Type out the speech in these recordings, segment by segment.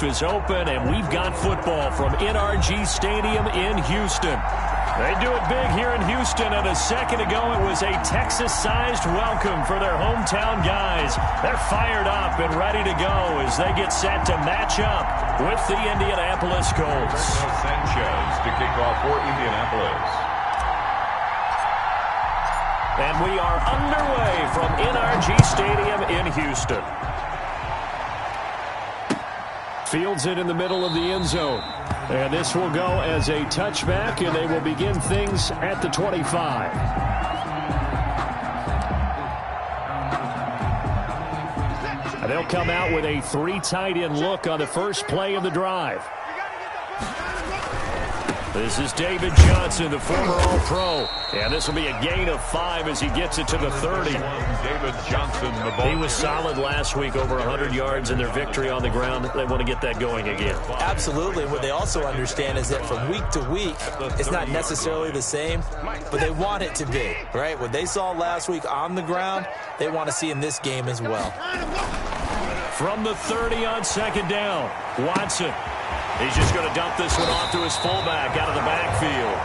roof is open, and we've got football from NRG Stadium in Houston. They do it big here in Houston, and a second ago it was a Texas-sized welcome for their hometown guys. They're fired up and ready to go as they get set to match up with the Indianapolis Colts. Sanchez to kick off for Indianapolis. And we are underway from NRG Stadium in Houston. Fields it in the middle of the end zone. And this will go as a touchback, and they will begin things at the 25. And they'll come out with a 3 tight end look on the first play of the drive. This is David Johnson, the former All-Pro. And this will be a gain of 5 as he gets it to the 30. David Johnson, the ball. He was solid last week, over 100 yards in their victory on the ground. They want to get that going again. Absolutely. What they also understand is that from week to week, it's not necessarily the same, but they want it to be, right? What they saw last week on the ground, they want to see in this game as well. From the 30 on second down, Watson. He's just going to dump this one off to his fullback out of the backfield.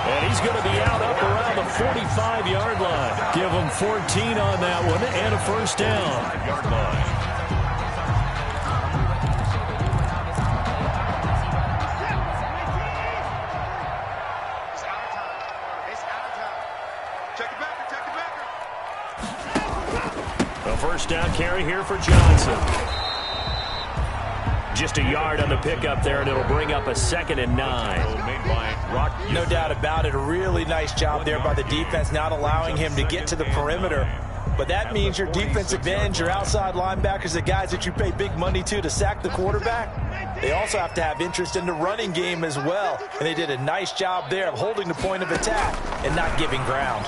And he's going to be out up around the 45-yard line. Give him 14 on that one and a first down. 5-yard line. A first down carry here for Johnson. Just a yard on the pickup there, and it'll bring up a 2nd and 9. No doubt about it. A really nice job there by the defense, not allowing him to get to the perimeter. But that means your defensive ends, your outside linebackers, the guys that you pay big money to sack the quarterback, they also have to have interest in the running game as well. And they did a nice job there of holding the point of attack and not giving ground.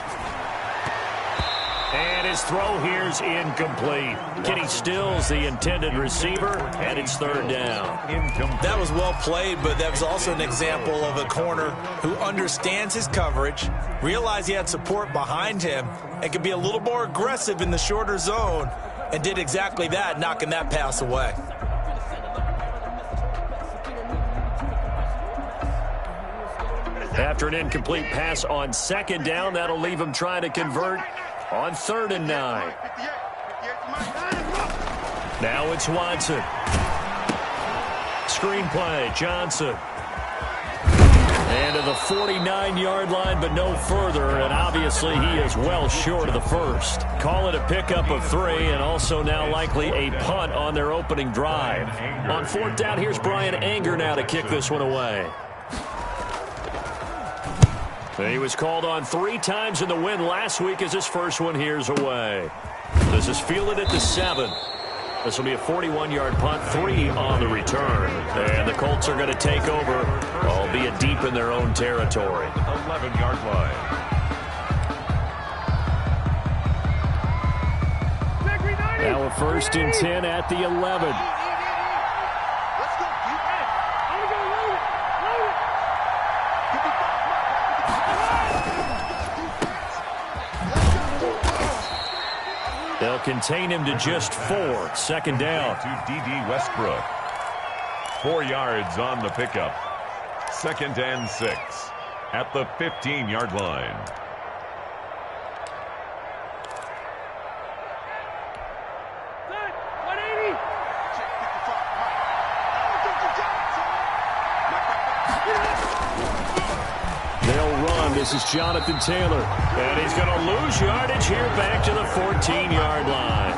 And his throw here's incomplete. Kenny Stills, the intended receiver, and it's 3rd down. That was well played, but that was also an example of a corner who understands his coverage, realized he had support behind him, and could be a little more aggressive in the shorter zone, and did exactly that, knocking that pass away. After an incomplete pass on 2nd down, that'll leave him trying to convert on 3rd and 9. Now it's Watson. Screenplay, Johnson. And to the 49-yard line, but no further. And obviously he is well short of the first. Call it a pickup of 3, and also now likely a punt on their opening drive. On 4th down, here's Brian Anger now to kick this one away. He was called on 3 times in the win last week as his first one here's away. This is fielded at the 7. This will be a 41-yard punt, 3 on the return. And the Colts are going to take over, albeit deep in their own territory. 11-yard line. Now a 1st and 10 at the 11. They'll contain him to just 4. 2nd down. To D.D. Westbrook. 4 yards on the pickup. 2nd and 6 at the 15-yard line. They'll run. This is Jonathan Taylor. And he's going to lose yardage here back to the 14-yard line.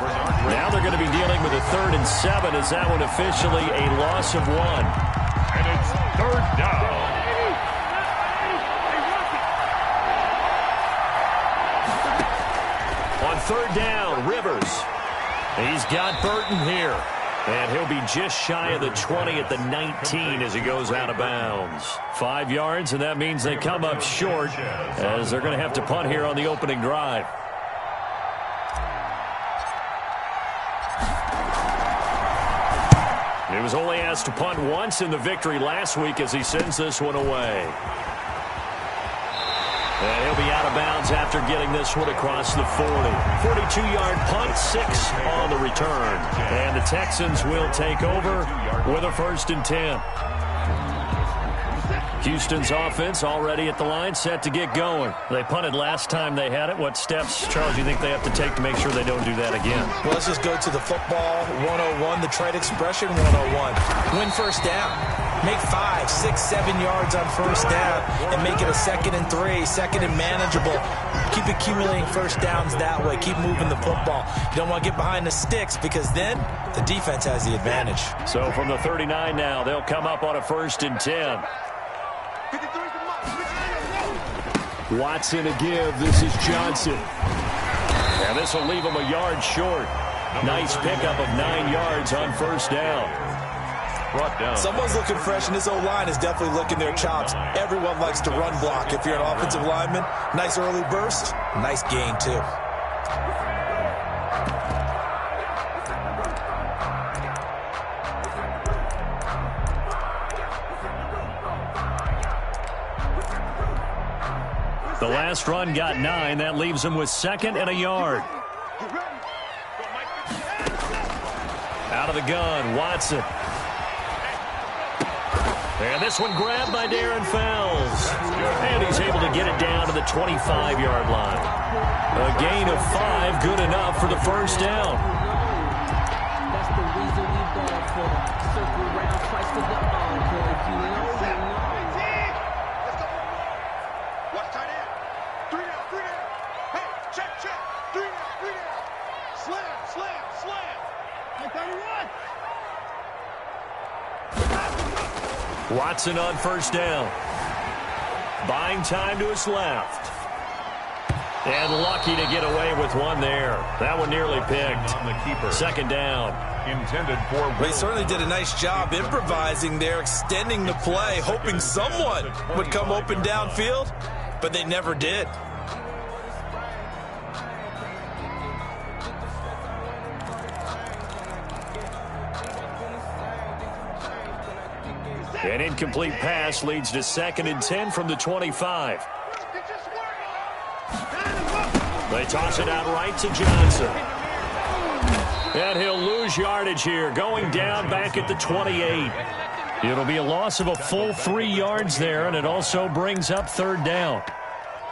Now they're going to be dealing with a 3rd and 7 as that one officially a loss of 1. And it's 3rd down. On 3rd down, Rivers. He's got Burton here. And he'll be just shy of the 20 at the 19 as he goes out of bounds. 5 yards, and that means they come up short as they're going to have to punt here on the opening drive. He was only asked to punt once in the victory last week as he sends this one away. And he'll be out of bounds after getting this one across the 40. 42-yard punt, 6 on the return. And the Texans will take over with a 1st and 10. Houston's offense already at the line, set to get going. They punted last time they had it. What steps, Charles, do you think they have to take to make sure they don't do that again? Well, let's just go to the football 101, the trade expression 101. Win first down. Make 5, 6, 7 yards on first down and make it a 2nd and 3, 2nd and manageable. Keep accumulating first downs that way. Keep moving the football. You don't want to get behind the sticks because then the defense has the advantage. So from the 39 now, they'll come up on a 1st and 10. Watson to give. This is Johnson. And this will leave him a yard short. Nice pickup of 9 yards on first down. Brought down. Someone's looking fresh, and this O-line is definitely licking their chops. Everyone likes to run block. If you're an offensive lineman, nice early burst, nice gain too. The last run got 9. That leaves him with 2nd and a yard. Out of the gun, Watson. And this one grabbed by Darren Fells. And he's able to get it down to the 25-yard line. A gain of 5, good enough for the 1st down. That's the reason we ball for the circle round twice for the encore. If you know, you know. Watch tight end. 3 down, 3 down. Hey, check. 3 down. Slam. Hey, 31. Watson on first down. Buying time to his left. And lucky to get away with one there. That one nearly picked. On the keeper. 2nd down. Intended for Well, he certainly did a nice job improvising there, extending the play, hoping someone would come open downfield, but they never did. An incomplete pass leads to 2nd and 10 from the 25. They toss it out right to Johnson. And he'll lose yardage here, going down back at the 28. It'll be a loss of a full 3 yards there, and it also brings up 3rd down.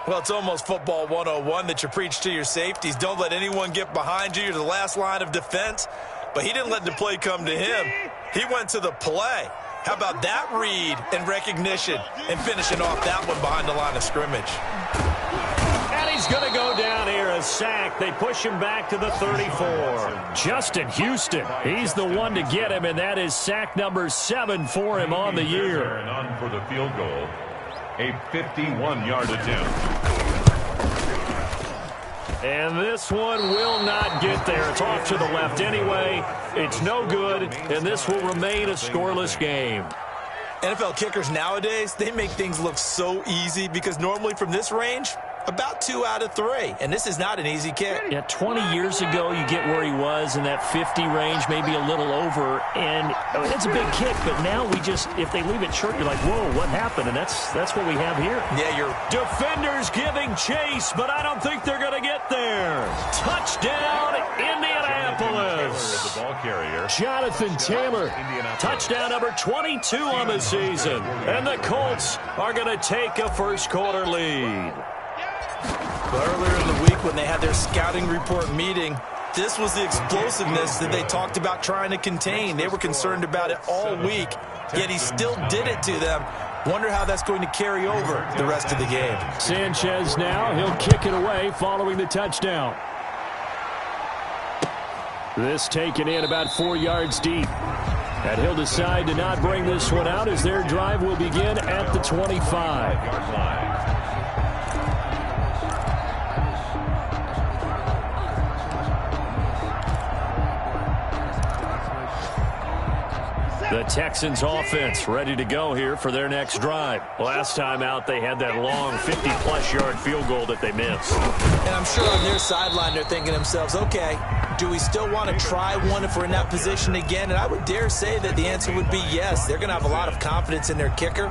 Well, it's almost football 101 that you preach to your safeties. Don't let anyone get behind you. You're the last line of defense. But he didn't let the play come to him. He went to the play. How about that read and recognition and finishing off that one behind the line of scrimmage? And he's going to go down here, a sack. They push him back to the 34. Justin Houston, he's the one to get him, and that is sack number 7 for him on the year. And on for the field goal. A 51-yard attempt. And this one will not get there. It's off to the left anyway. It's no good, and this will remain a scoreless game. NFL kickers nowadays, they make things look so easy because normally from this range, about 2 out of 3. And this is not an easy kick. Yeah, 20 years ago, you get where he was in that 50 range, maybe a little over. And it's a big kick, but now we just, if they leave it short, you're like, whoa, what happened? And that's what we have here. Yeah, you're Defenders giving chase, but I don't think they're going to get there. Touchdown, Indianapolis. The ball carrier. Jonathan Taylor, touchdown number 22 on the season. And the Colts are going to take a first quarter lead. earlier in the week when they had their scouting report meeting. This was the explosiveness that they talked about trying to contain. They were concerned about it all week, yet he still did it to them. Wonder how that's going to carry over the rest of the game. Sanchez now, he'll kick it away following the touchdown. This taken in about 4 yards deep. And he'll decide to not bring this one out as their drive will begin at the 25-yard line. The Texans offense ready to go here for their next drive. Last time out, they had that long 50-plus yard field goal that they missed. And I'm sure on their sideline they're thinking to themselves, okay, do we still want to try one if we're in that position again? And I would dare say that the answer would be yes. They're going to have a lot of confidence in their kicker.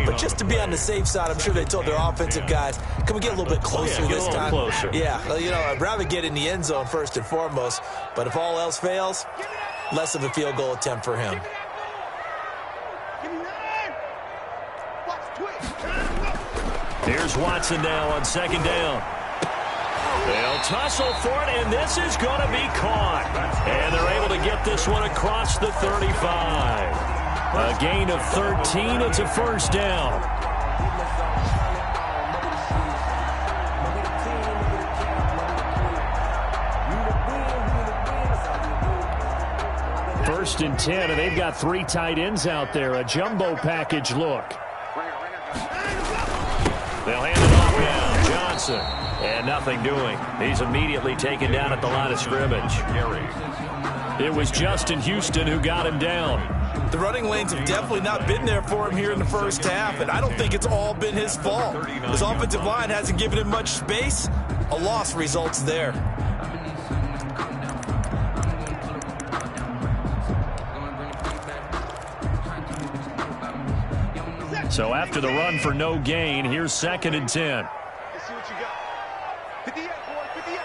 But just to be on the safe side, I'm sure they told their offensive guys, can we get a little bit closer this time? Closer. Yeah, well, you know, I'd rather get in the end zone first and foremost. But if all else fails, less of a field goal attempt for him. Here's Watson now on second down. They'll tussle for it, and this is going to be caught. And they're able to get this one across the 35. A gain of 13. It's a first down. First and 10, and they've got 3 tight ends out there. A jumbo package look. They'll hand it off now. Johnson. And nothing doing. He's immediately taken down at the line of scrimmage. It was Justin Houston who got him down. The running lanes have definitely not been there for him here in the first half, and I don't think it's all been his fault. His offensive line hasn't given him much space. A loss results there. So after the run for no gain, here's second and 10. Let's see what you got. 58, boy, 58.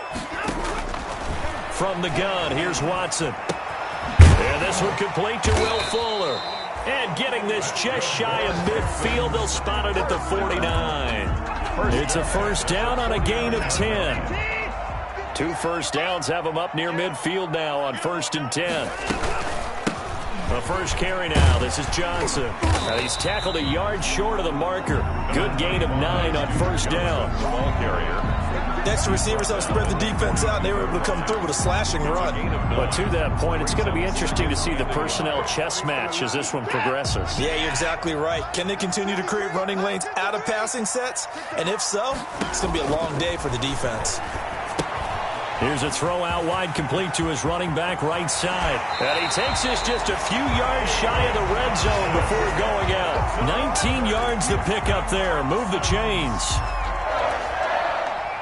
From the gun, here's Watson. And this one complete to Will Fuller. And getting this just shy of midfield, they'll spot it at the 49. It's a first down on a gain of 10. 2 first downs have them up near midfield now on first and 10. The first carry now. This is Johnson. He's tackled a yard short of the marker. Good gain of 9 on first down. Ball carrier. Next receivers have spread the defense out, and they were able to come through with a slashing run. But to that point, it's going to be interesting to see the personnel chess match as this one progresses. Yeah, you're exactly right. Can they continue to create running lanes out of passing sets? And if so, it's going to be a long day for the defense. Here's a throw out wide, complete to his running back right side. And he takes this just a few yards shy of the red zone before going out. 19 yards to pick up there. Move the chains.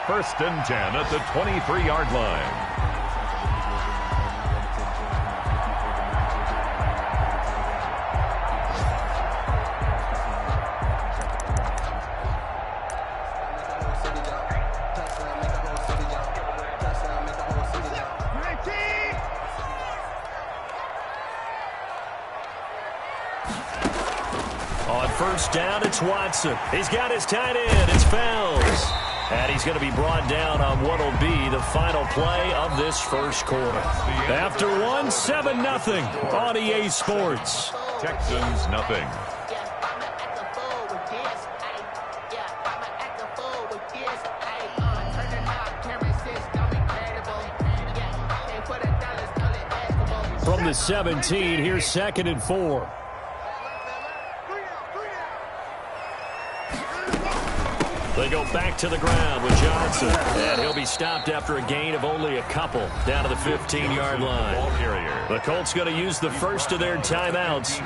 First and 10 at the 23-yard line. First down, it's Watson. He's got his tight end. It's Fells. And he's going to be brought down on what will be the final play of this first quarter. After one, 7-0 on EA Sports. Texans nothing. From the 17, here's second and 4. They go back to the ground with Johnson. And he'll be stopped after a gain of only a couple down to the 15-yard line. The Colts going to use the first of their timeouts.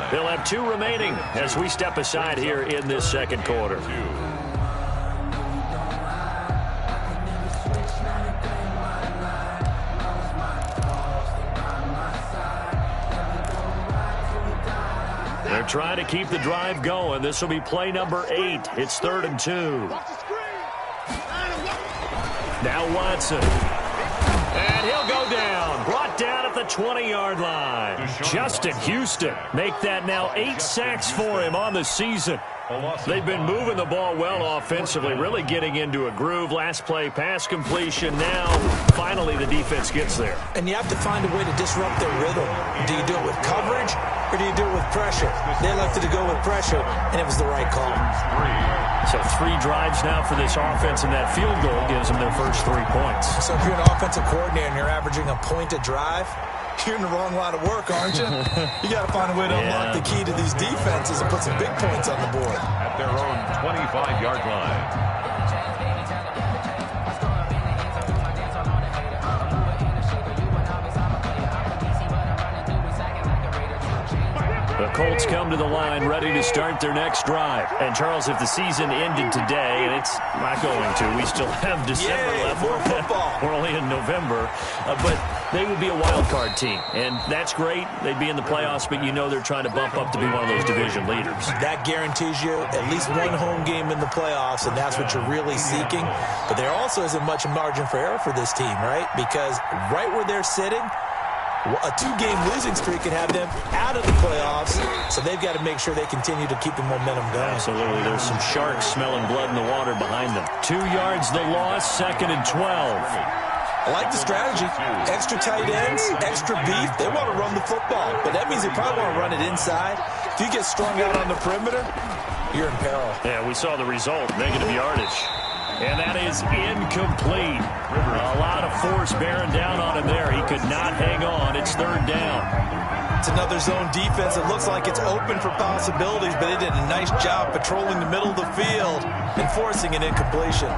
They'll have 2 remaining as we step aside here in this second quarter. They're trying to keep the drive going. This will be play number 8. It's 3rd and 2. Now Watson. And he'll go down. Brought down at the 20-yard line. Justin Houston make that now 8 sacks for him on the season. They've been moving the ball well offensively, really getting into a groove. Last play, pass completion. Now, finally, the defense gets there. And you have to find a way to disrupt their rhythm. Do you do it with coverage, or do you do it with pressure? They elected to go with pressure, and it was the right call. So 3 drives now for this offense, and that field goal gives them their first 3 points. So if you're an offensive coordinator and you're averaging a point a drive, you're in the wrong line of work, aren't you? You got to find a way to unlock the key to these defenses and put some big points on the board. At their own 25-yard line. The Colts come to the line ready to start their next drive. And, Charles, if the season ended today, and it's not going to, we still have December left. More football. We're only in November. But they would be a wild card team. And that's great. They'd be in the playoffs, but you know they're trying to bump up to be one of those division leaders. That guarantees you at least one home game in the playoffs, and that's what you're really seeking. But there also isn't much margin for error for this team, right? Because right where they're sitting, a 2-game losing streak could have them out of the playoffs, so they've got to make sure they continue to keep the momentum going. Absolutely. There's some sharks smelling blood in the water behind them. 2 yards the loss, 2nd and 12. I like the strategy. Extra tight ends, extra beef. They want to run the football, but that means they probably want to run it inside. If you get strung out on the perimeter, you're in peril. Yeah, we saw the result, negative yardage. And that is incomplete. A lot of force bearing down on him there. He could not hang on. It's 3rd down. It's another zone defense. It looks like it's open for possibilities, but they did a nice job patrolling the middle of the field and forcing an incompletion.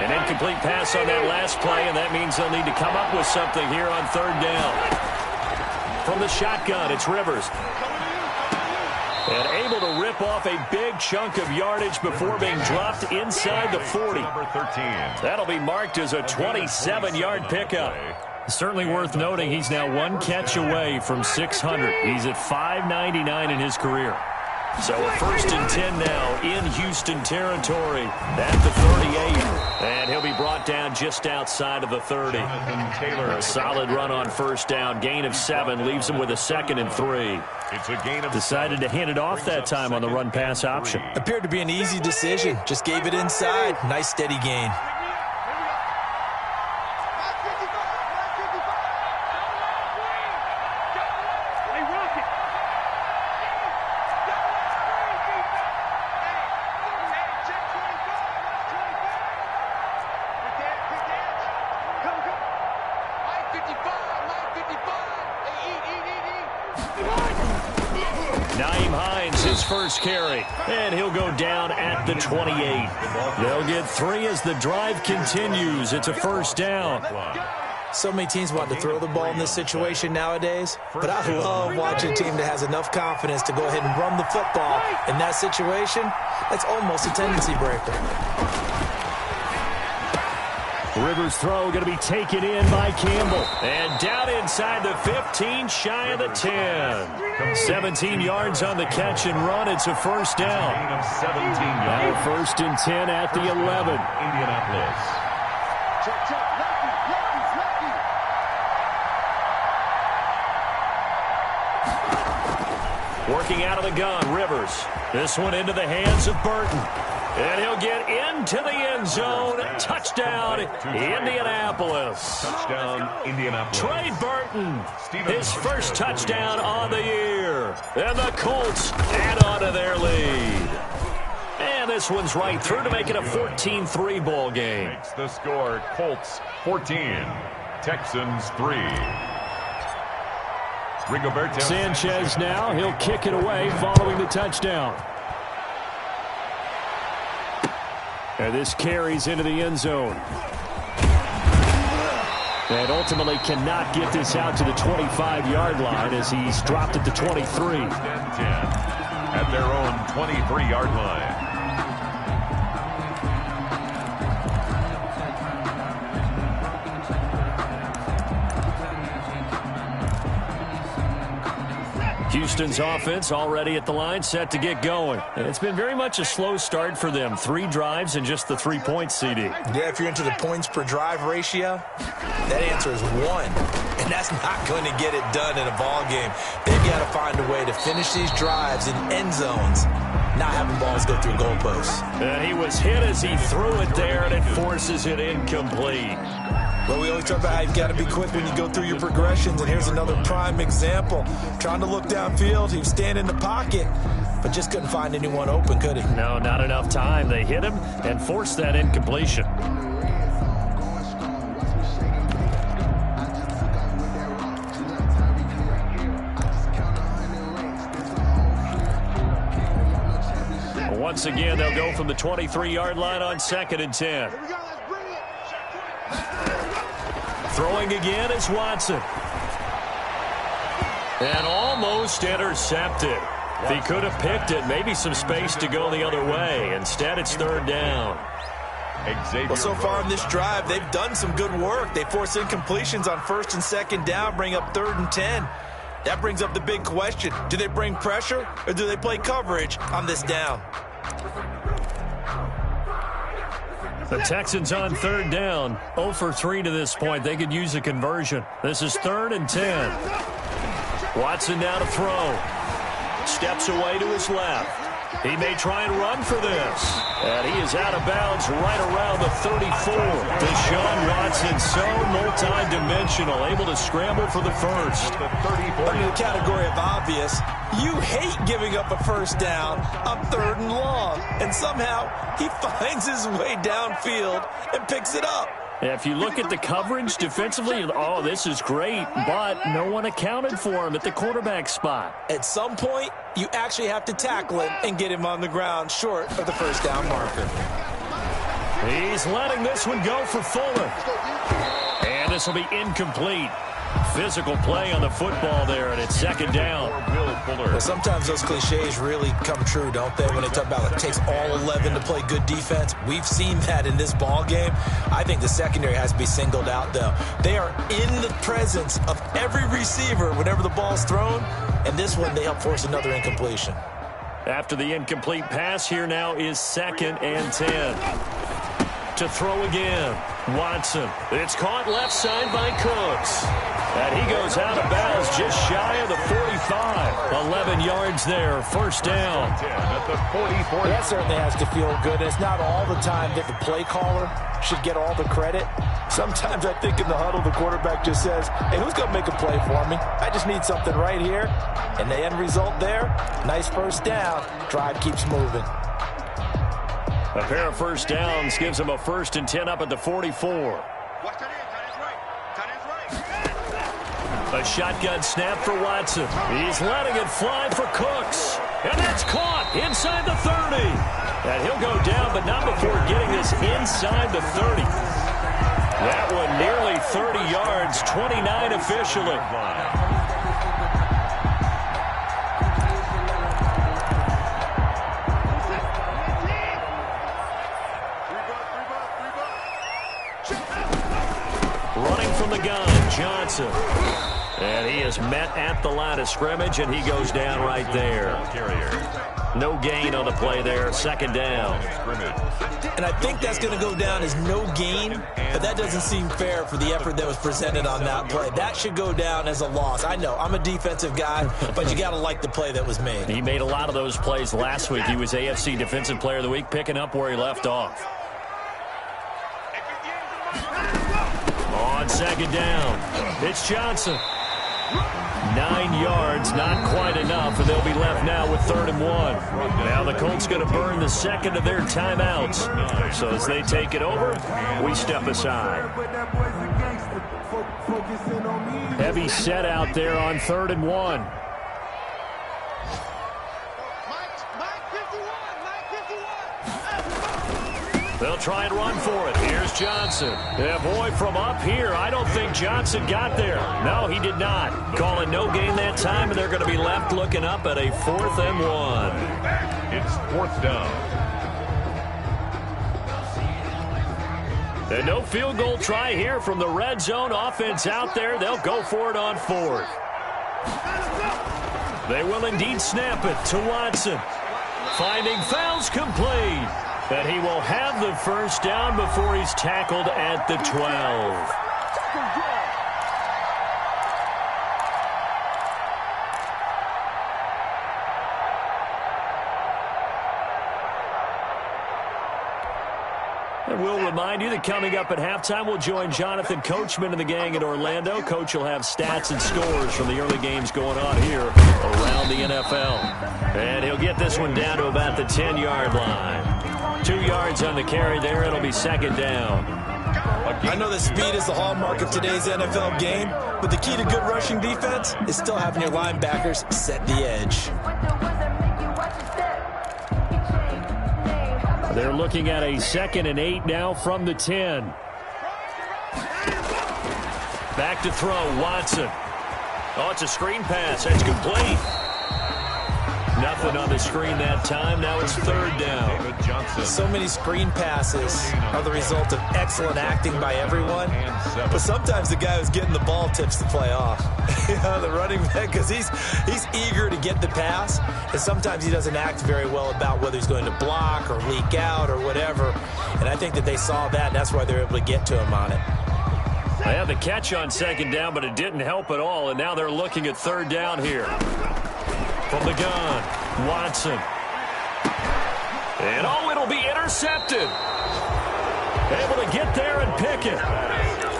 An incomplete pass on that last play, and that means they'll need to come up with something here on 3rd down. From the shotgun, it's Rivers. And able to rip off a big chunk of yardage before being dropped inside the 40. That'll be marked as a 27-yard pickup. Certainly worth noting he's now 1 catch away from 600. He's at 599 in his career. So a 1st and 10 now in Houston territory at the 38. And he'll be brought down just outside of the 30. A solid run on 1st down. Gain of 7 leaves him with a 2nd and 3. It's a gain of Decided to hand it off that time on the run-pass option. Appeared to be an easy decision. Just gave it inside. Nice steady gain. First carry, and he'll go down at the 28. They'll get 3 as the drive continues. It's a 1st down. So many teams want to throw the ball in this situation nowadays, but I love watching a team that has enough confidence to go ahead and run the football. In that situation, that's almost a tendency breaker. Rivers' throw going to be taken in by Campbell. And down inside the 15, shy of the 10. 17 yards on the catch and run. It's a 1st down. Now 1st and 10 at the 11. Indianapolis. Working out of the gun, Rivers. This one into the hands of Burton. And he'll get into the end zone. Touchdown, Indianapolis. Touchdown, Indianapolis. Trey Burton, his first touchdown on the year. And the Colts add on to their lead. And this one's right through to make it a 14-3 ball game. Makes the score Colts 14, Texans 3. Rigoberto Sanchez now, he'll kick it away following the touchdown. And this carries into the end zone. And ultimately cannot get this out to the 25-yard line as he's dropped at the 23. 10 at their own 23-yard line. Houston's offense already at the line, set to get going. And it's been very much a slow start for them. 3 drives and just the 3 points, CD. Yeah, if you're into the points per drive ratio, that answer is 1. And that's not going to get it done in a ball game. They've got to find a way to finish these drives in end zones, not having balls go through goalposts. And he was hit as he threw it there, and it forces it incomplete. Well, we always talk about how you've got to be quick when you go through your progressions, and here's another prime example. Trying to look downfield, he was standing in the pocket, but just couldn't find anyone open, could he? No, not enough time. They hit him and forced that incompletion. Once again, they'll go from the 23-yard line on 2nd and 10. Here we go, let's Throwing again is Watson. And almost intercepted. If he could have picked it, maybe some space to go the other way. Instead, it's third down. Well, so far in this drive, they've done some good work. They force incompletions on first and second down, bring up 3rd and 10. That brings up the big question. Do they bring pressure or do they play coverage on this down? The Texans on third down, 0 for 3 to this point. They could use a conversion. This is 3rd and 10. Watson now to throw. Steps away to his left. He may try and run for this. And he is out of bounds right around the 34. Deshaun Watson, so multi-dimensional, able to scramble for the first. Under the category of obvious, you hate giving up a first down on 3rd and long. And somehow, he finds his way downfield and picks it up. If you look at the coverage defensively, oh, this is great, but no one accounted for him at the quarterback spot. At some point, you actually have to tackle him and get him on the ground short of the first down marker. He's letting this one go for Fuller. And this will be incomplete. Physical play on the football there, and it's 2nd down. Well, sometimes those cliches really come true, don't they? When they talk about it takes all 11 to play good defense. We've seen that in this ball game. I think the secondary has to be singled out, though. They are in the presence of every receiver whenever the ball's thrown, and this one they help force another incompletion. After the incomplete pass, here now is 2nd and 10. To throw again, Watson. It's caught left side by Cooks. And he goes out of bounds just shy of the 45. 11 yards there, first down. That certainly has to feel good. It's not all the time that the play caller should get all the credit. Sometimes I think in the huddle, the quarterback just says, hey, who's going to make a play for me? I just need something right here. And the end result there, nice first down. Drive keeps moving. A pair of first downs gives him a 1st and 10 up at the 44. A shotgun snap for Watson. He's letting it fly for Cooks. And that's caught inside the 30. And he'll go down, but not before getting this inside the 30. That one nearly 30 yards, 29 officially. Running from the gun, Johnson. And he is met at the line of scrimmage, and he goes down right there. No gain on the play there, 2nd down. And I think that's going to go down as no gain, but that doesn't seem fair for the effort that was presented on that play. That should go down as a loss. I know, I'm a defensive guy, but you got to like the play that was made. He made a lot of those plays last week. He was AFC Defensive Player of the Week, picking up where he left off. On 2nd down, it's Johnson. 9 yards, not quite enough, and they'll be left now with 3rd and 1. Now the Colts going to burn the second of their timeouts. So as they take it over, we step aside. Heavy set out there on 3rd and 1. They'll try and run for it. Here's Johnson. Yeah, boy, from up here, I don't think Johnson got there. No, he did not. Calling no gain that time, and they're going to be left looking up at a 4th and 1. It's 4th down. And no field goal try here from the red zone offense out there. They'll go for it on 4th. They will indeed snap it to Watson. Finding fouls complete. And he will have the first down before he's tackled at the 12. And we'll remind you that coming up at halftime, we'll join Jonathan Coachman and the gang in Orlando. Coach will have stats and scores from the early games going on here around the NFL. And he'll get this one down to about the 10-yard line. 2 yards on the carry there. It'll be 2nd down. I know that speed is the hallmark of today's NFL game, but the key to good rushing defense is still having your linebackers set the edge. They're looking at a 2nd and 8 now from the 10. Back to throw, Watson. Oh, it's a screen pass. That's complete. Nothing on the screen that time. Now it's third down. So many screen passes are the result of excellent acting by everyone. But sometimes the guy who's getting the ball tips the play off. The running back, because he's eager to get the pass. And sometimes he doesn't act very well about whether he's going to block or leak out or whatever. And I think that they saw that, and that's why they're able to get to him on it. They had the catch on second down, but it didn't help at all. And now they're looking at third down here. From the gun, Watson. And it'll be intercepted. Able to get there and pick it.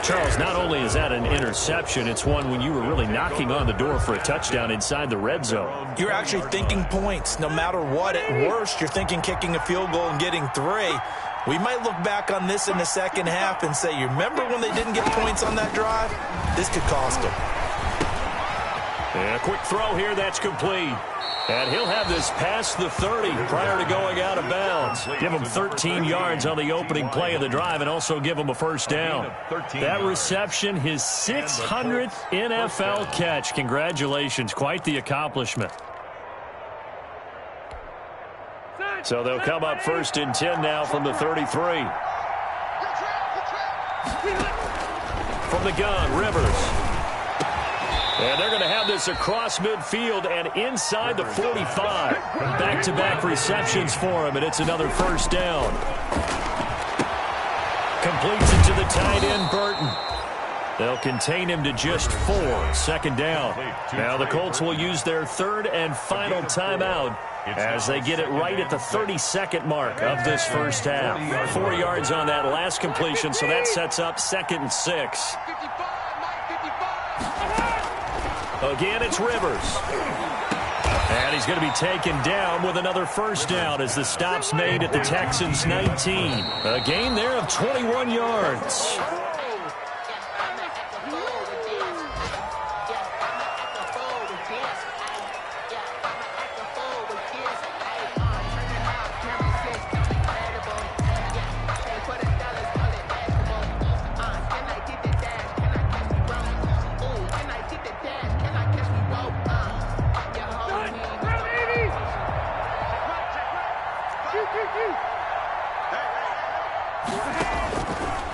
Charles, not only is that an interception, it's one when you were really knocking on the door for a touchdown inside the red zone. You're actually thinking points. No matter what, at worst, you're thinking kicking a field goal and getting 3. We might look back on this in the second half and say, you remember when they didn't get points on that drive? This could cost them. And a quick throw here, that's complete. And he'll have this past the 30 prior to going out of bounds. Give him 13 yards on the opening play of the drive and also give him a first down. That reception, his 600th NFL catch. Congratulations, quite the accomplishment. So they'll come up first and 10 now from the 33. From the gun, Rivers. And they're going to have this across midfield and inside the 45. Back-to-back receptions for him, and it's another first down. Completes it to the tight end, Burton. They'll contain him to just 4. Second down. Now the Colts will use their third and final timeout as they get it right at the 32nd mark of this first half. 4 yards on that last completion, so that sets up 2nd and 6. Again, it's Rivers. And he's going to be taken down with another first down as the stop's made at the Texans' 19. A gain there of 21 yards.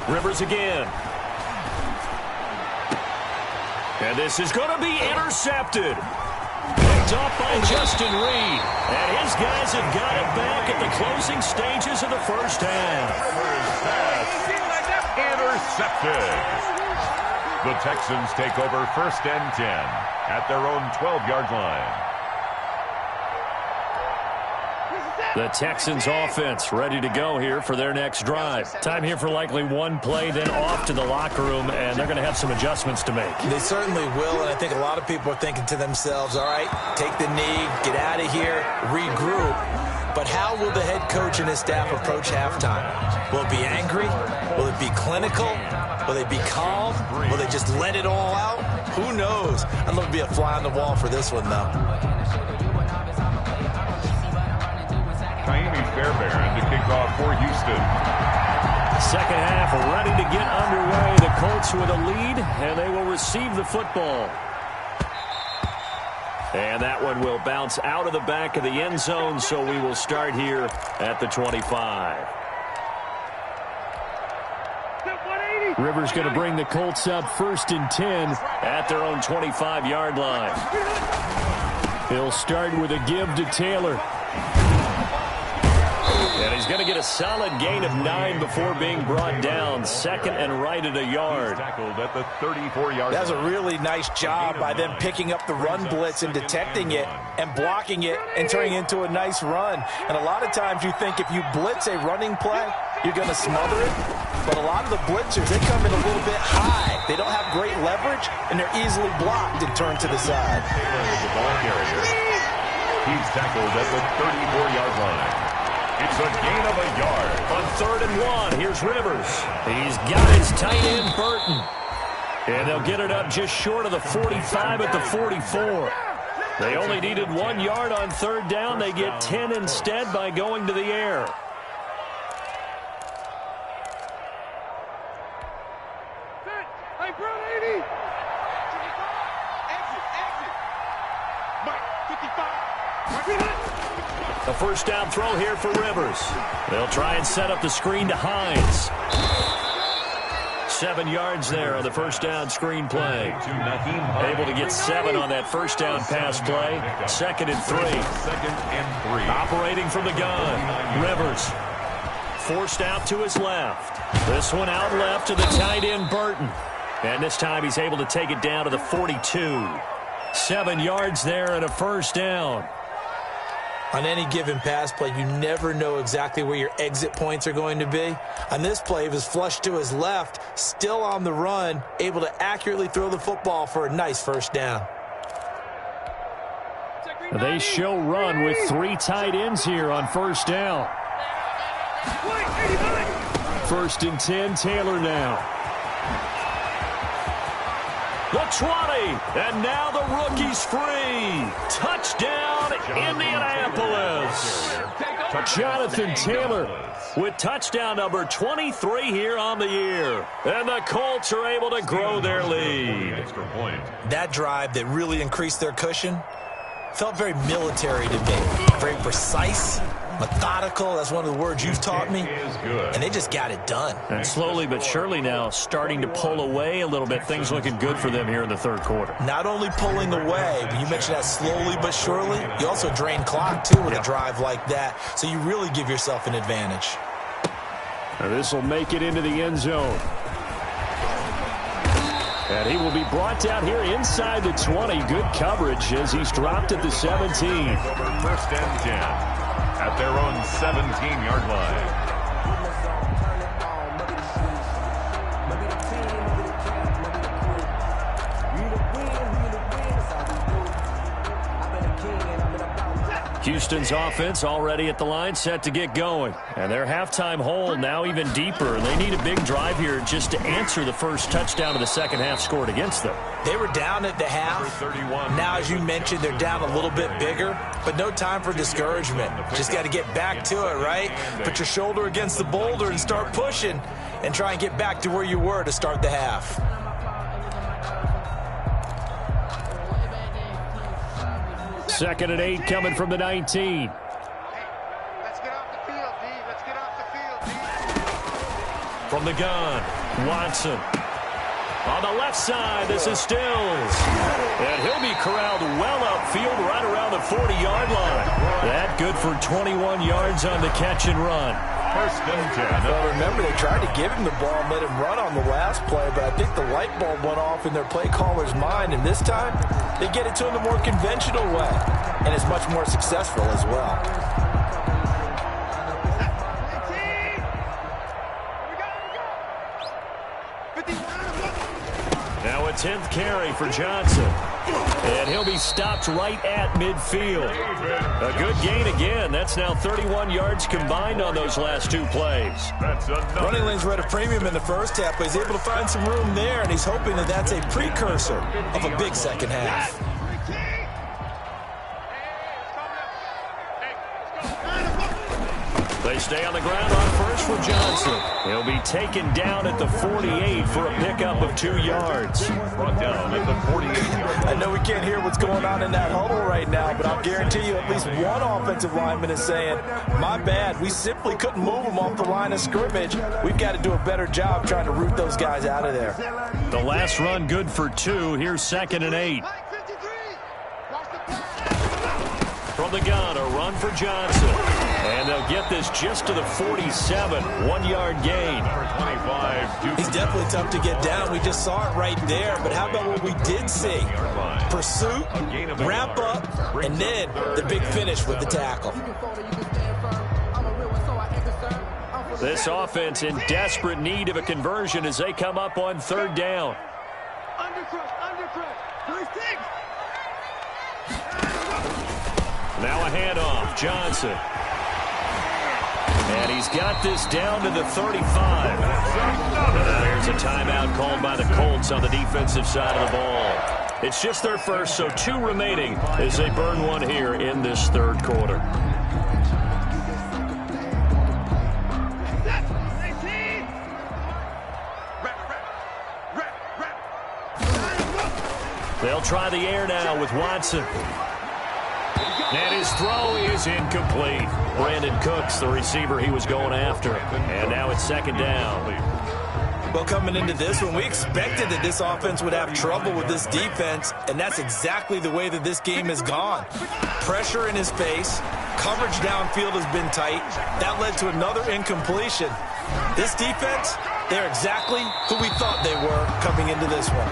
Rivers again. And this is going to be intercepted. Picked off by Justin Reed. And his guys have got it back at the closing stages of the first half. Intercepted. The Texans take over 1st and 10 at their own 12-yard line. The Texans offense ready to go here for their next drive. Time here for likely one play, then off to the locker room, and they're going to have some adjustments to make. They certainly will, and I think a lot of people are thinking to themselves, all right, take the knee, get out of here, regroup. But how will the head coach and his staff approach halftime? Will it be angry? Will it be clinical? Will they be calm? Will they just let it all out? Who knows? I'd love to be a fly on the wall for this one, though. Fairbairn to kick off for Houston. Second half ready to get underway. The Colts with a lead, and they will receive the football. And that one will bounce out of the back of the end zone, so we will start here at the 25. Rivers going to bring the Colts up 1st and 10 at their own 25-yard line. He'll start with a give to Taylor. And he's going to get a solid gain of 9 before being brought down. 2nd and right at a yard. Tackled at the 34-yard line. That was a really nice job by them picking up the run blitz and detecting it and blocking it and turning it into a nice run. And a lot of times you think if you blitz a running play, you're going to smother it. But a lot of the blitzers, they come in a little bit high. They don't have great leverage, and they're easily blocked and turned to the side. Taylor is the ball carrier. He's tackled at the 34-yard line. It's a gain of a yard. On 3rd and 1, here's Rivers. He's got his tight end, Burton. And they'll get it up just short of the 45 at the 44. They only needed 1 yard on 3rd down. They get 10 instead by going to the air. Hey, bro, 80. Exit. Mike, 55. A first down throw here for Rivers. They'll try and set up the screen to Hines. 7 yards there on the first down screen play. Able to get 7 on that first down pass play. 2nd and 3. Operating from the gun. Rivers. Forced out to his left. This one out left to the tight end, Burton. And this time he's able to take it down to the 42. 7 yards there and a first down. On any given pass play, you never know exactly where your exit points are going to be. On this play, he was flushed to his left, still on the run, able to accurately throw the football for a nice first down. They show run with 3 tight ends here on first down. 1st and 10, Taylor now. The 20, and now the rookie's free. Touchdown, Indianapolis. Jonathan Taylor with touchdown number 23 here on the year. And the Colts are able to grow their lead. That drive that really increased their cushion felt very military to me. Very precise, methodical. That's one of the words you've taught me. And they just got it done. And slowly but surely now starting to pull away a little bit. Things looking good for them here in the 3rd quarter. Not only pulling away, but you mentioned that slowly but surely. You also drain clock, too, with a drive like that. So you really give yourself an advantage. Now this will make it into the end zone. And he will be brought down here inside the 20. Good coverage as he's dropped at the 17. 1st and 10 at their own 17-yard line. Houston's offense already at the line, set to get going. And their halftime hole now even deeper. They need a big drive here just to answer the first touchdown of the second half scored against them. They were down at the half. Now, as you mentioned, they're down a little bit bigger, but no time for discouragement. Just got to get back to it, right? Put your shoulder against the boulder and start pushing and try and get back to where you were to start the half. Second and 8 coming from the 19. Let's get off the field, D. Let's get off the field, D. From the gun, Watson. On the left side, this is Stills. And he'll be corralled well upfield right around the 40-yard line. That good for 21 yards on the catch and run. 1st and 10. Well, remember, they tried to give him the ball and let him run on the last play, but I think the light bulb went off in their play caller's mind, and this time they get it to him the more conventional way, and it's much more successful as well. Now a 10th carry for Johnson. And he'll be stopped right at midfield. A good gain again. That's now 31 yards combined on those last 2 plays. Running lanes were at a premium in the first half, but he's able to find some room there, and he's hoping that that's a precursor of a big second half. They stay on the ground on first for Johnson. He'll be taken down at the 48 for a pickup of 2 yards. Brought down at the 48-yard line. I know we can't hear what's going on in that huddle right now, but I'll guarantee you at least one offensive lineman is saying, my bad, we simply couldn't move them off the line of scrimmage. We've got to do a better job trying to root those guys out of there. The last run good for 2. Here's 2nd and 8. From the gun, a run for Johnson. And they'll get this just to the 47, 1-yard gain. 25. He's definitely tough to get down. We just saw it right there. But how about what we did see? Pursuit, wrap up, and then the big finish with the tackle. This offense in desperate need of a conversion as they come up on 3rd down. Now a handoff, Johnson. And he's got this down to the 35. There's a timeout called by the Colts on the defensive side of the ball. It's just their first, so 2 remaining as they burn one here in this 3rd quarter. They'll try the air now with Watson. And his throw is incomplete. Brandon Cooks, the receiver he was going after. And now it's second down. Well, coming into this one, we expected that this offense would have trouble with this defense, and that's exactly the way that this game has gone. Pressure in his face, coverage downfield has been tight. That led to another incompletion. This defense, they're exactly who we thought they were coming into this one.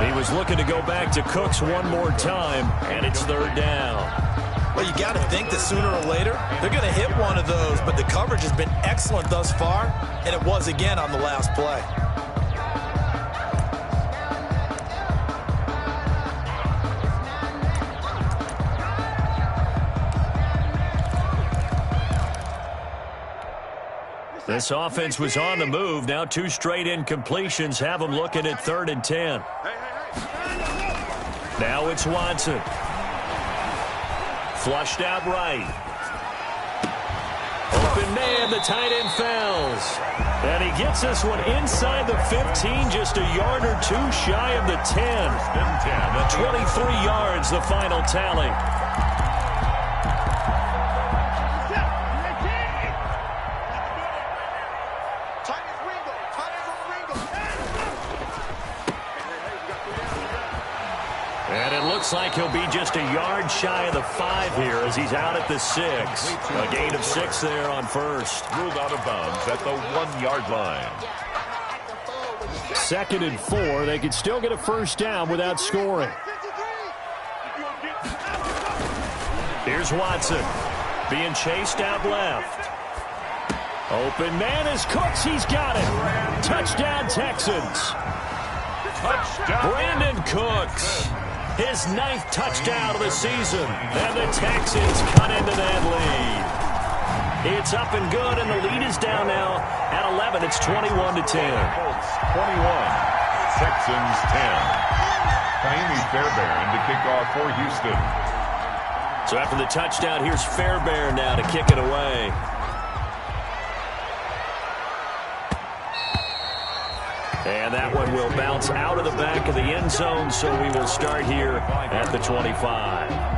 He was looking to go back to Cooks one more time, and it's third down. Well, you got to think that sooner or later, they're going to hit one of those, but the coverage has been excellent thus far, and it was again on the last play. This offense was on the move. Now 2 straight incompletions have them looking at 3rd and 10. Now it's Watson. Flushed out right. Open man, the tight end falls. And he gets this one inside the 15, just a yard or 2 shy of the 10. 23 yards, the final tally. Looks like he'll be just a yard shy of the 5 here as he's out at the 6. A gain of 6 there on first. Ruled out of bounds at the 1-yard line. 2nd and 4. They could still get a first down without scoring. Here's Watson being chased out left. Open man is Cooks. He's got it. Touchdown Texans. Touchdown. Brandon Cooks. His 9th touchdown of the season. And the Texans cut into that lead. It's up and good, and the lead is down now at 11. It's 21-10. Colts 21, Texans 10. Kaimi Fairbairn to kick off for Houston. So after the touchdown, here's Fairbairn now to kick it away. And that one will bounce out of the back of the end zone, so we will start here at the 25.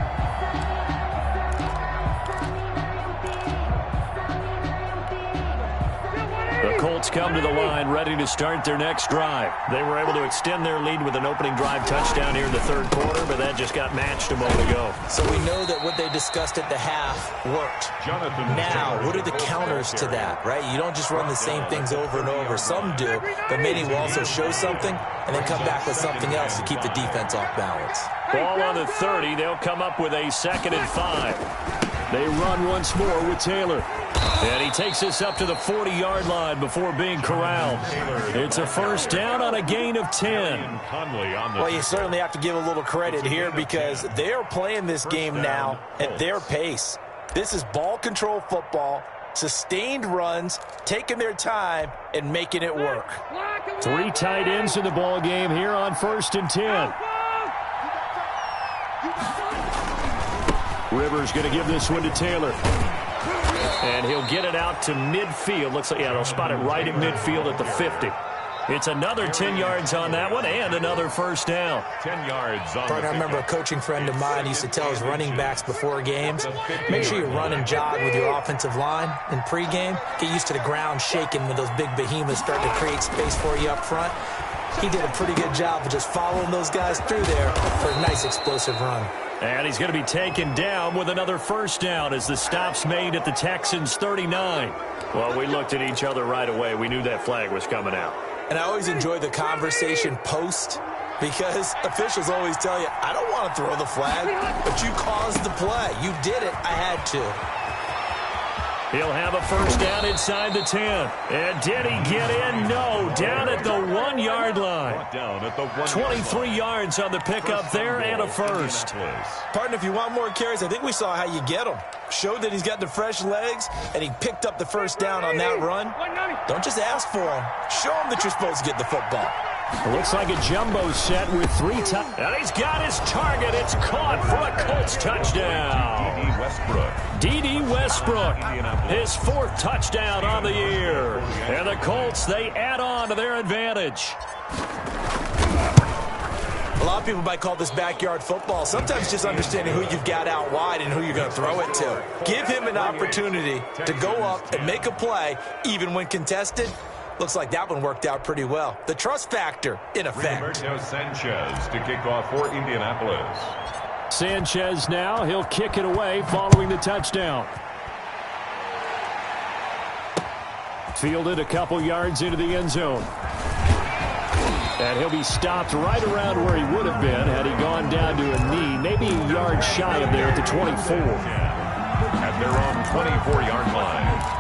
The Colts come to the line ready to start their next drive. They were able to extend their lead with an opening drive touchdown here in the 3rd quarter, but that just got matched a moment ago. So we know that what they discussed at the half worked. Now, what are the counters to that, right? You don't just run the same things over and over. Some do, but many will also show something and then come back with something else to keep the defense off balance. Ball on the 30. They'll come up with a 2nd and 5. They run once more with Taylor. And he takes this up to the 40-yard line before being corralled. It's a first down on a gain of 10. Well, you certainly have to give a little credit here because they are playing this game now at their pace. This is ball control football, sustained runs, taking their time, and making it work. 3 tight ends in the ball game here on 1st and 10. Rivers going to give this one to Taylor. And he'll get it out to midfield. Looks like, yeah, they'll spot it right in midfield at the 50. It's another 10 yards on that one and another first down. 10 yards on I remember a coaching friend of mine used to tell his running backs before games, make sure you run and jog with your offensive line in pregame. Get used to the ground shaking when those big behemoths start to create space for you up front. He did a pretty good job of just following those guys through there for a nice explosive run. And he's going to be taken down with another first down as the stop's made at the Texans' 39. Well, we looked at each other right away. We knew that flag was coming out. And I always enjoy the conversation post because officials always tell you, I don't want to throw the flag, but you caused the play. You did it. I had to. He'll have a first down inside the 10. And did he get in? No, down at the 1-yard line. 23 yards on the pickup there and a first. Partner, if you want more carries, I think we saw how you get them. Showed that he's got the fresh legs, and he picked up the first down on that run. Don't just ask for him. Show him that you're supposed to get the football. It looks like a jumbo set with 3 times. And he's got his target. It's caught for a Colts touchdown. D.D. Westbrook, his 4th touchdown on the year. And the Colts, they add on to their advantage. A lot of people might call this backyard football. Sometimes just understanding who you've got out wide and who you're going to throw it to. Give him an opportunity to go up and make a play, even when contested. Looks like that one worked out pretty well. The trust factor, in effect. Sanchez to kick off for Indianapolis. Sanchez now. He'll kick it away following the touchdown. Fielded a couple yards into the end zone. And he'll be stopped right around where he would have been had he gone down to a knee, maybe a yard shy of there at the 24. At their own 24-yard line.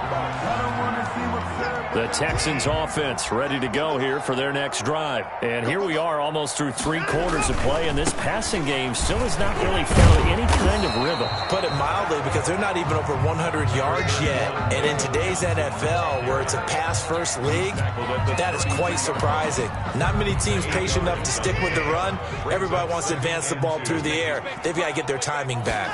The Texans offense ready to go here for their next drive. And here we are almost through 3 quarters of play, and this passing game still has not really found any kind of rhythm. Put it mildly, because they're not even over 100 yards yet. And in today's NFL, where it's a pass-first league, that is quite surprising. Not many teams patient enough to stick with the run. Everybody wants to advance the ball through the air. They've got to get their timing back.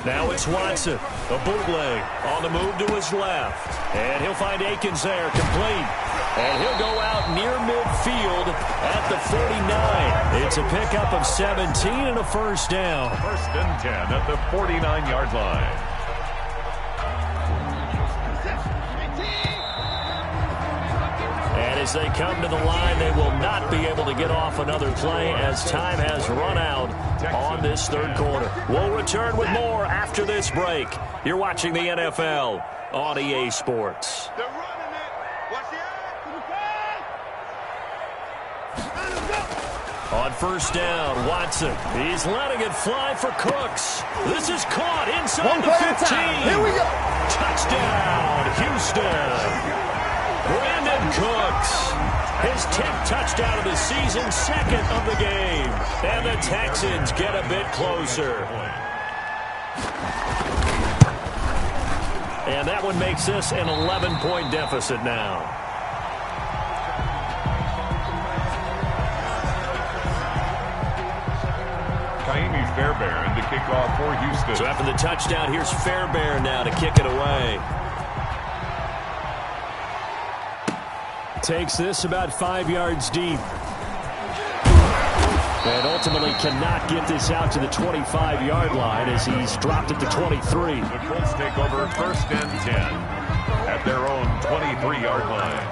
Now it's Watson, a bootleg on the move to his left. And he'll find Akins there, complete. And he'll go out near midfield at the 49. It's a pickup of 17 and a first down. First and 10 at the 49-yard line. And as they come to the line, they will not be able to get off another play as time has run out on this third quarter. We'll return with more after this break. You're watching the NFL on EA Sports. They're running it. Watch the On first down, Watson. He's letting it fly for Cooks. This is caught inside the 15. Here we go. Touchdown, Houston. Brandon Cooks, his 10th touchdown of the season, second of the game. And the Texans get a bit closer. And that one makes this an 11-point deficit now. Kaimi Fairbairn to kick off for Houston. So after the touchdown, here's Fairbairn now to kick it away. Takes this about 5 yards deep. And ultimately cannot get this out to the 25-yard line as he's dropped it to 23. The Colts take over first and 10 at their own 23-yard line.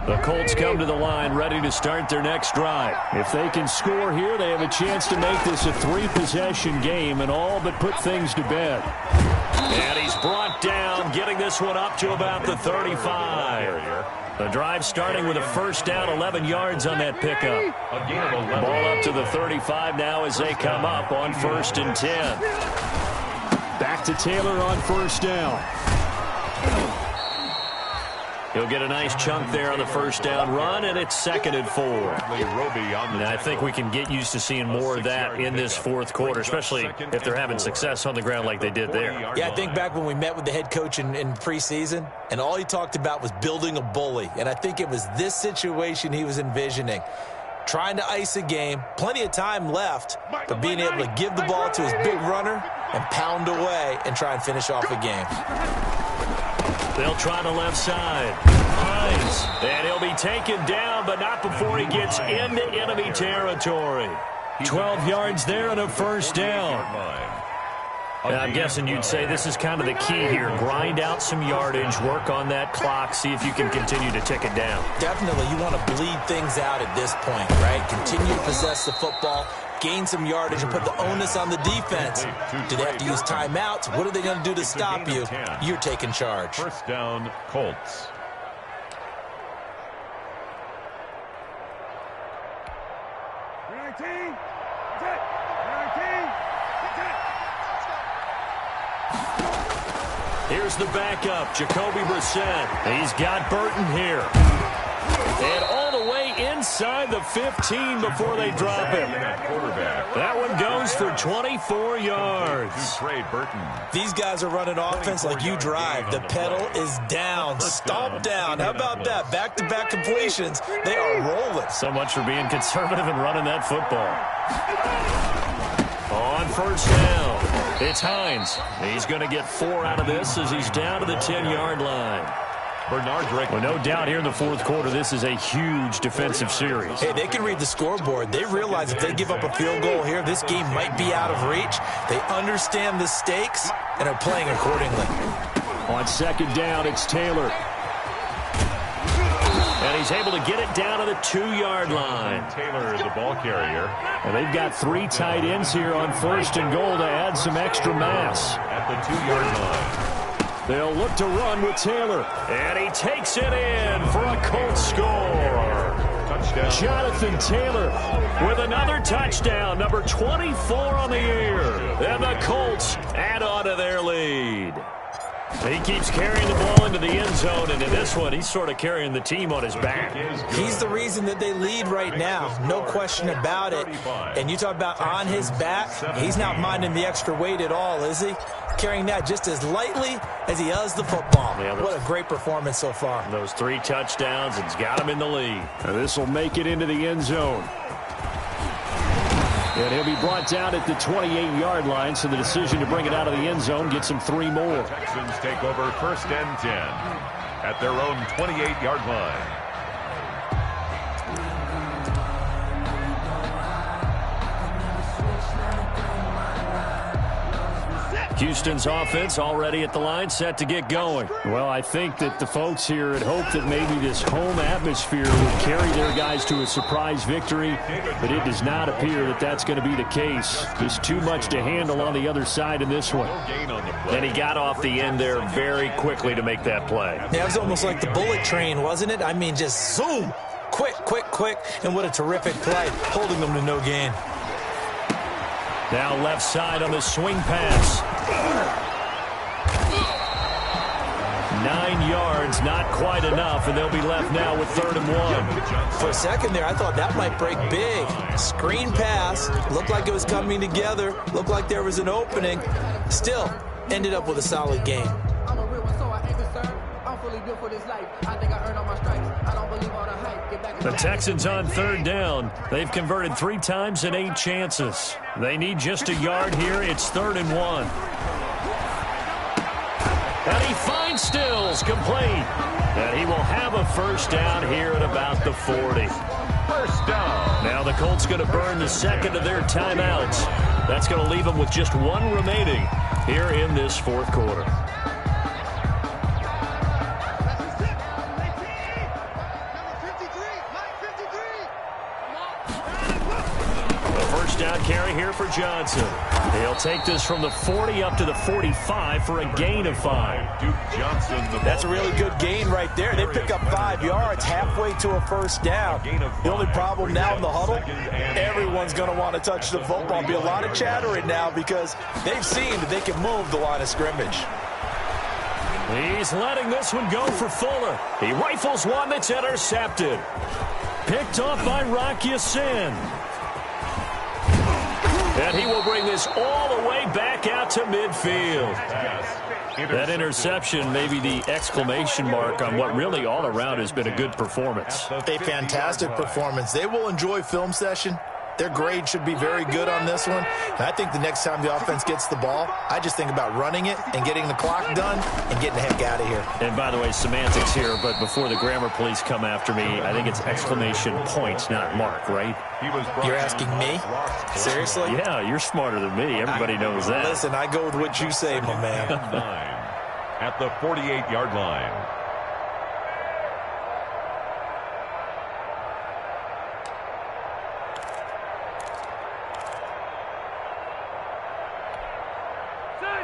The Colts come to the line ready to start their next drive. If they can score here, they have a chance to make this a 3-possession game and all but put things to bed. And he's brought down, getting this one up to about the 35. The drive starting with a first down, 11 yards on that pickup. Ball up to the 35 now as they come up on first and 10. Back to Taylor on first down. He'll get a nice chunk there on the first down run, and it's second and 4. And I think we can get used to seeing more of that in this fourth quarter, especially if they're having success on the ground like they did there. Yeah, I think back when we met with the head coach in preseason, and all he talked about was building a bully. And I think it was this situation he was envisioning. Trying to ice a game, plenty of time left, but being able to give the ball to his big runner and pound away and try and finish off a game. They'll try the left side. Hines. And he'll be taken down, but not before he gets into enemy territory. 12 yards there and a first down. And I'm guessing you'd say this is kind of the key here. Grind out some yardage, work on that clock, see if you can continue to tick it down. Definitely, you want to bleed things out at this point, right? Continue to possess the football, gain some yardage, and put the onus on the defense. Do they have to use timeouts? What are they going to do to stop you? You're taking charge. First down, Colts. Here's the backup, Jacoby Brissett. He's got Burton here. And all the way inside the 15 before they drop him. That one goes for 24 yards. These guys are running offense like you drive. The pedal is down, stomp down. How about that? Back-to-back completions. They are rolling. So much for being conservative and running that football. On first down, it's Hines. He's going to get 4 out of this as he's down to the 10-yard line. Well, no doubt here in the fourth quarter, this is a huge defensive series. Hey, they can read the scoreboard. They realize if they give up a field goal here, this game might be out of reach. They understand the stakes and are playing accordingly. On second down, it's Taylor. And he's able to get it down to the 2-yard line. Taylor is the ball carrier. And they've got 3 tight ends here on first and goal to add some extra mass. At the 2-yard line. They'll look to run with Taylor. And he takes it in for a Colts score. Touchdown. Jonathan Taylor with another touchdown, number 24 on the year. And the Colts add on to their lead. He keeps carrying the ball into the end zone, and in this one, he's sort of carrying the team on his back. He's the reason that they lead right now, no question about it. And you talk about on his back, he's not minding the extra weight at all, is he? Carrying that just as lightly as he does the football. Yeah, what a great performance so far. Those 3 touchdowns, it's got him in the lead. This will make it into the end zone. And he'll be brought down at the 28-yard line, so the decision to bring it out of the end zone gets him 3 more. Texans take over first and 10 at their own 28-yard line. Houston's offense already at the line, set to get going. Well, I think that the folks here had hoped that maybe this home atmosphere would carry their guys to a surprise victory, but it does not appear that that's going to be the case. Just too much to handle on the other side in this one. And he got off the end there very quickly to make that play. Yeah, it was almost like the bullet train, wasn't it? I mean, just zoom. Quick, quick, quick. And what a terrific play, holding them to no gain. Now left side on the swing pass. 9 yards, not quite enough, and they'll be left now with 3rd and 1. For a second there, I thought that might break big. Screen pass, looked like it was coming together, looked like there was an opening. Still, ended up with a solid game. I'm a real one, so I ain't concerned. I'm fully built for this life. I think I earned all my stripes. I don't believe all the hype. Get back in The Texans on 3rd down. They've converted 3 times in 8 chances. They need just a yard here. It's 3rd and 1. And he finds Stills complete. And he will have a first down here at about the 40. First down. Now the Colts going to burn the second of their timeouts. That's going to leave them with just 1 remaining here in this fourth quarter. Down carry here for Johnson. He'll take this from the 40 up to the 45 for a gain of 5. Duke Johnson. That's a really good gain right there. They pick up 5 yards halfway to a first down. The only problem now in the huddle, everyone's going to want to touch the football. There'll be a lot of chattering now because they've seen that they can move the line of scrimmage. He's letting this one go for Fuller. He rifles one that's intercepted. Picked off by Rocky Sin. And he will bring this all the way back out to midfield. That interception may be the exclamation mark on what really all around has been a good performance. A fantastic performance. They will enjoy film session. Their grade should be very good on this one. And I think the next time the offense gets the ball, I just think about running it and getting the clock done and getting the heck out of here. And by the way, semantics here, but before the grammar police come after me, I think it's exclamation point, not mark, right? You're asking me? Seriously? Yeah, you're smarter than me. Everybody knows that. Listen, I go with what you say, my man. At the 48-yard line.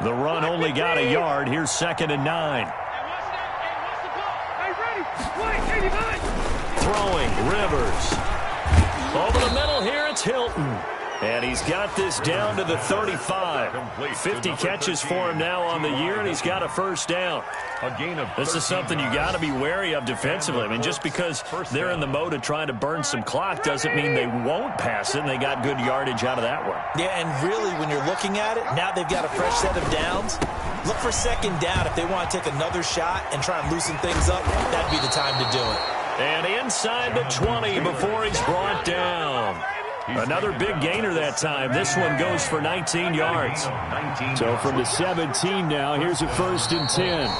The run only got a yard. Here's 2nd and 9. Throwing, Rivers. Over the middle here, it's Hilton. And he's got this down to the 35. 50 catches for him now on the year, and he's got a first down. This is something you got to be wary of defensively. I mean, just because they're in the mode of trying to burn some clock doesn't mean they won't pass it, and they got good yardage out of that one. Yeah, and really, when you're looking at it, now they've got a fresh set of downs. Look for 2nd down. If they want to take another shot and try and loosen things up, that'd be the time to do it. And inside the 20 before he's brought down. Another big gainer that time. This one goes for 19 yards. So from the 17 now, here's a 1st and 10.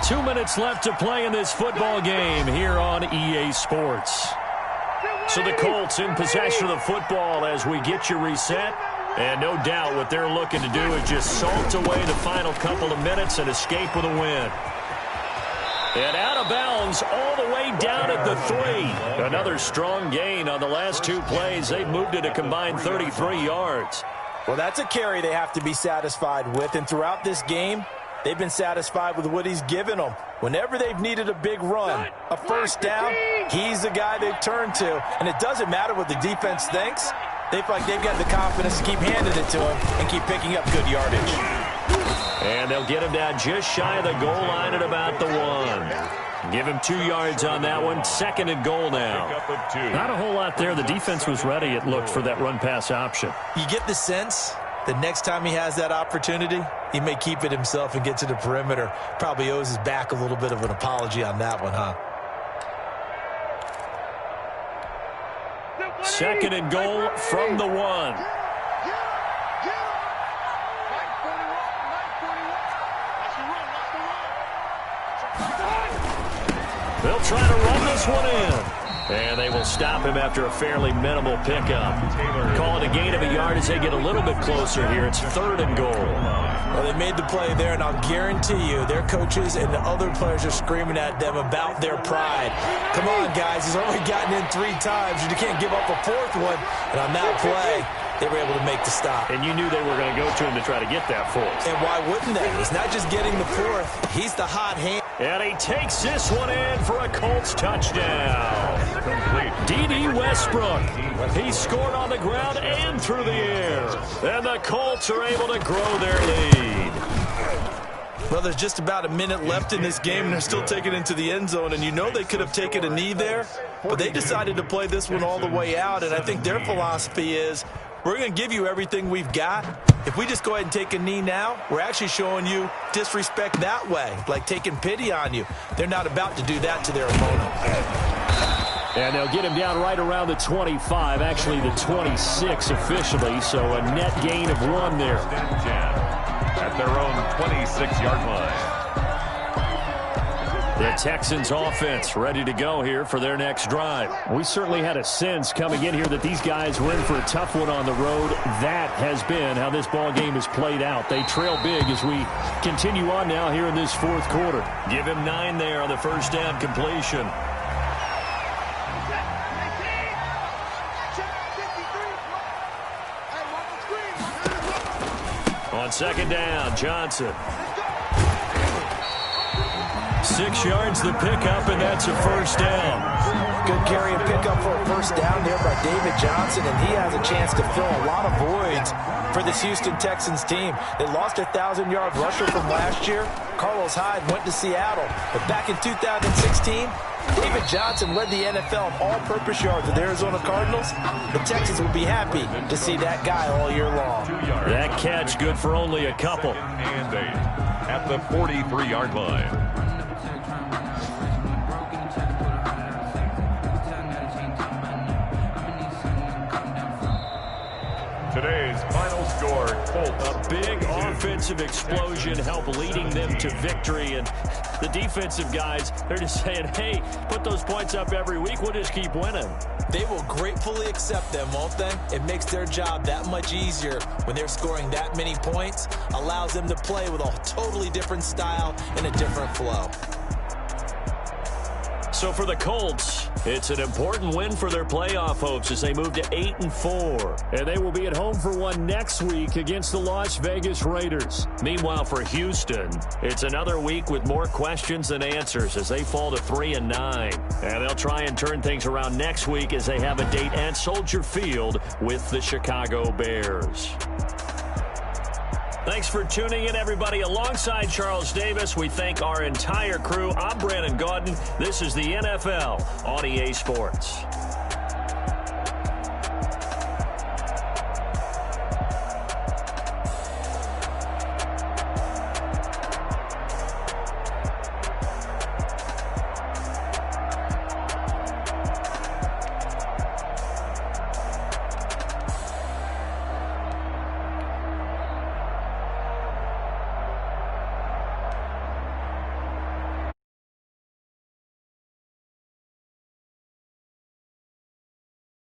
2 minutes left to play in this football game here on EA Sports. So the Colts in possession of the football as we get you reset. And no doubt what they're looking to do is just salt away the final couple of minutes and escape with a win. And out of bounds all the way down at the 3. Another strong gain on the last 2 plays. They've moved it a combined 33 yards. Well, that's a carry they have to be satisfied with. And throughout this game, they've been satisfied with what he's given them. Whenever they've needed a big run, a first down, he's the guy they've turned to. And it doesn't matter what the defense thinks. They feel like they've got the confidence to keep handing it to him and keep picking up good yardage. And they'll get him down just shy of the goal line at about the 1. Give him 2 yards on that one. 2nd and goal now. Not a whole lot there. The defense was ready, it looked, for that run-pass option. You get the sense that next time he has that opportunity, he may keep it himself and get to the perimeter. Probably owes his back a little bit of an apology on that one, huh? 2nd and goal from the 1. They'll try to run this one in. And they will stop him after a fairly minimal pickup. Call it a gain of a yard as they get a little bit closer here. It's 3rd and goal. Well, they made the play there, and I'll guarantee you their coaches and the other players are screaming at them about their pride. Come on, guys. He's only gotten in 3 times. You can't give up a 4th one. And on that play, they were able to make the stop. And you knew they were going to go to him to try to get that 4th. And why wouldn't they? He's not just getting the 4th. He's the hot hand. And he takes this one in for a Colts touchdown. Complete. D.D. Westbrook. He scored on the ground and through the air. And the Colts are able to grow their lead. Well, there's just about a minute left in this game, and they're still taking it into the end zone. And you know they could have taken a knee there, but they decided to play this one all the way out. And I think their philosophy is, we're going to give you everything we've got. If we just go ahead and take a knee now, we're actually showing you disrespect that way, like taking pity on you. They're not about to do that to their opponent. And they'll get him down right around the 25, actually the 26 officially, so a net gain of 1 there. At their own 26-yard line. The Texans offense ready to go here for their next drive. We certainly had a sense coming in here that these guys were in for a tough one on the road. That has been how this ball game has played out. They trail big as we continue on now here in this 4th quarter. Give him 9 there on the first down completion. On 2nd down, Johnson. 6 yards the pickup, and that's a first down. Good carry and pickup for a first down there by David Johnson, and he has a chance to fill a lot of voids for this Houston Texans team. They lost a 1,000-yard rusher from last year. Carlos Hyde went to Seattle, but back in 2016, David Johnson led the NFL in all-purpose yards with the Arizona Cardinals. The Texans will be happy to see that guy all year long. That catch good for only a couple. And 8 at the 43-yard line. Today's final score, Colts. A big offensive explosion helped leading them to victory. And the defensive guys, they're just saying, hey, put those points up every week. We'll just keep winning. They will gratefully accept them, won't they? It makes their job that much easier when they're scoring that many points. Allows them to play with a totally different style and a different flow. So for the Colts, it's an important win for their playoff hopes as they move to 8-4. And they will be at home for one next week against the Las Vegas Raiders. Meanwhile, for Houston, it's another week with more questions than answers as they fall to 3-9. And they'll try and turn things around next week as they have a date at Soldier Field with the Chicago Bears. Thanks for tuning in, everybody. Alongside Charles Davis, we thank our entire crew. I'm Brandon Gaudin. This is the NFL on EA Sports.